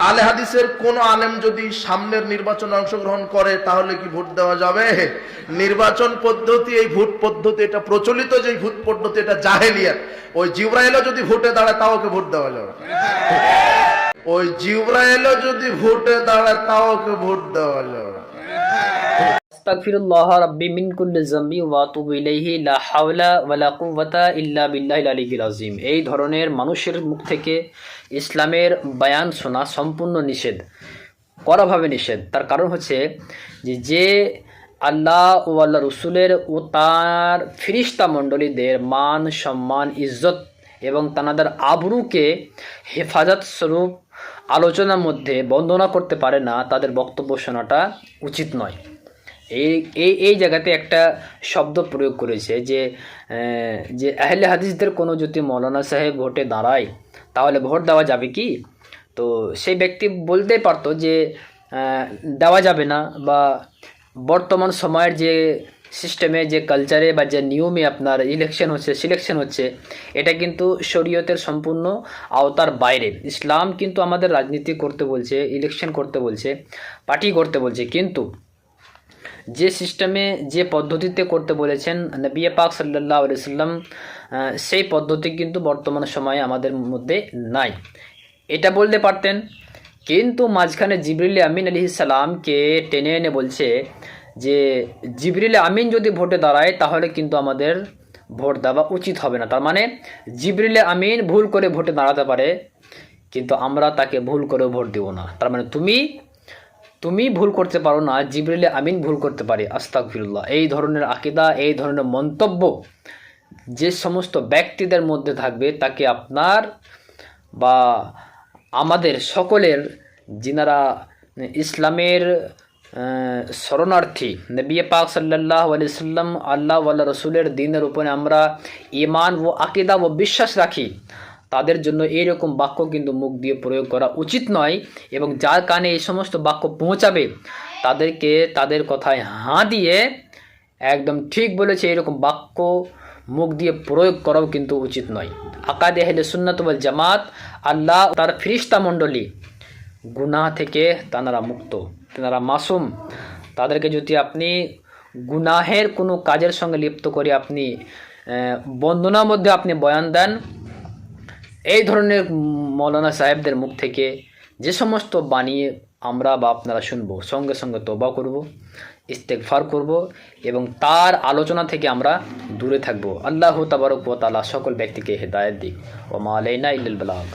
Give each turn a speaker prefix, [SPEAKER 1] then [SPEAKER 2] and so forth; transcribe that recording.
[SPEAKER 1] আহলে হাদিসের কোন আলেম যদি সামনের নির্বাচনে অংশগ্রহণ করে তাহলে কি ভোট দেওয়া যাবে? নির্বাচন পদ্ধতি, এই ভোট পদ্ধতি, এটা প্রচলিত যে ভোট পদ্ধতি, এটা জাহেলিয়াত। ওই জিবরাইলও যদি ভোটে দাঁড়ায় তাও ওকে ভোট দেওয়া যাবে। ওই জিবরাইলও যদি ভোটে দাঁড়ায় তাও ওকে ভোট দেওয়া যাবে।
[SPEAKER 2] আস্তাগফিরুল্লাহ রাব্বি মিন কুল্লি যামবি ওয়া আতুবু ইলাইহি লা হাওলা ওয়ালা কুওয়াতা ইল্লা বিল্লাহিল আলিয়্যিল আযীম। এই ধরনের মানুষের মুখ থেকে ইসলামের বয়ান শোনা সম্পূর্ণ নিষেধ, কড়াভাবে নিষেধ। তার কারণ হচ্ছে যে আল্লাহ ও আল্লাহ রসুলের ও তার ফিরিস্তা মণ্ডলীদের মান সম্মান ইজ্জত এবং তানাদের আবরুকে হেফাজত স্বরূপ আলোচনার মধ্যে বন্দনা করতে পারে না, তাদের বক্তব্য শোনাটা উচিত নয়। এই জায়গাতে একটা শব্দ প্রয়োগ করেছে যে আহলে হাদিসদের কোনো যদি মৌলানা সাহেব ভোটে দাঁড়ায় তাহলে ভোট দেওয়া যাবে কি? তো সেই ব্যক্তি বলতেই পারতো যে দেওয়া যাবে না, বা বর্তমান সময়ের যে সিস্টেমে, যে কালচারে বা যে নিয়মে আপনার ইলেকশন হচ্ছে, সিলেকশন হচ্ছে, এটা কিন্তু শরীয়তের সম্পূর্ণ আওতার বাইরে। ইসলাম কিন্তু আমাদের রাজনীতি করতে বলছে, ইলেকশন করতে বলছে, পার্টি করতে বলছে, কিন্তু যে সিস্টেমে, যে পদ্ধতিতে করতে বলেছেন নবী পাক সাল্লাল্লাহু আলাইহি ওয়াসাল্লাম, সেই পদ্ধতি কিন্তু বর্তমান সময়ে আমাদের মধ্যে নাই। এটা বলতে পারতেন, কিন্তু মাঝখানে জিবরিল আমিন আলাইহিস সালামকে টেনে এনে বলছে যে জিবরিল আমিন যদি ভোটে দাঁড়ায় তাহলে কিন্তু আমাদের ভোট দেওয়া উচিত হবে না। তার মানে জিবরিল আমিন ভুল করে ভোটে দাঁড়াতে পারে, কিন্তু আমরা তাকে ভুল করে ভোট দেব না। তার মানে তুমি ভুল করতে পারো না, জিবরিল আমিন ভুল করতে পারে। আস্তাগফিরুল্লাহ। এই ধরনের আকীদা, এই ধরনের মন্তব্য যে সমস্ত ব্যক্তিদের মধ্যে থাকবে, তাকে আপনার বা আমাদের সকলের, যিনারা ইসলামের শরণার্থী, নবী পাক সাল্লাল্লাহু আলাইহি ওয়াসাল্লাম, আল্লাহ ওয়া রসুলের দ্বীনের উপরে আমরা ঈমান ও আকীদা ও বিশ্বাস রাখি, তাদের জন্য এইরকম বাক্য কিন্তু মুখ দিয়ে প্রয়োগ করা উচিত নয়। এবং যার কানে এই সমস্ত বাক্য পৌঁছাবে তাদেরকে তাদের কথায় হাঁ দিয়ে একদম ঠিক বলেছে এরকম বাক্য মুখ দিয়ে প্রয়োগ করাও কিন্তু উচিত নয়। আকাদে আহলে সুন্নাত ওয়াল জামাত, আল্লাহ তার ফিরিস্তা মণ্ডলী গুনাহ থেকে তানারা মুক্ত, তানারা মাসুম। তাদেরকে যদি আপনি গুনাহের কোনো কাজের সঙ্গে লিপ্ত করে আপনি বন্দনার মধ্যে আপনি বয়ান দেন, এই ধরনের মৌলানা সাহেবদের মুখ থেকে যে সমস্ত বাণী আমরা বা আপনারা শুনবো, সঙ্গে সঙ্গে তওবা করব, ইস্তেগফার করব এবং তার আলোচনা থেকে আমরা দূরে থাকব। আল্লাহ তাবারক ওয়া তাআলা সকল ব্যক্তিকে হেদায়েত দিক। ওয়া মা আলাইনা ইল্লাল বালাগ।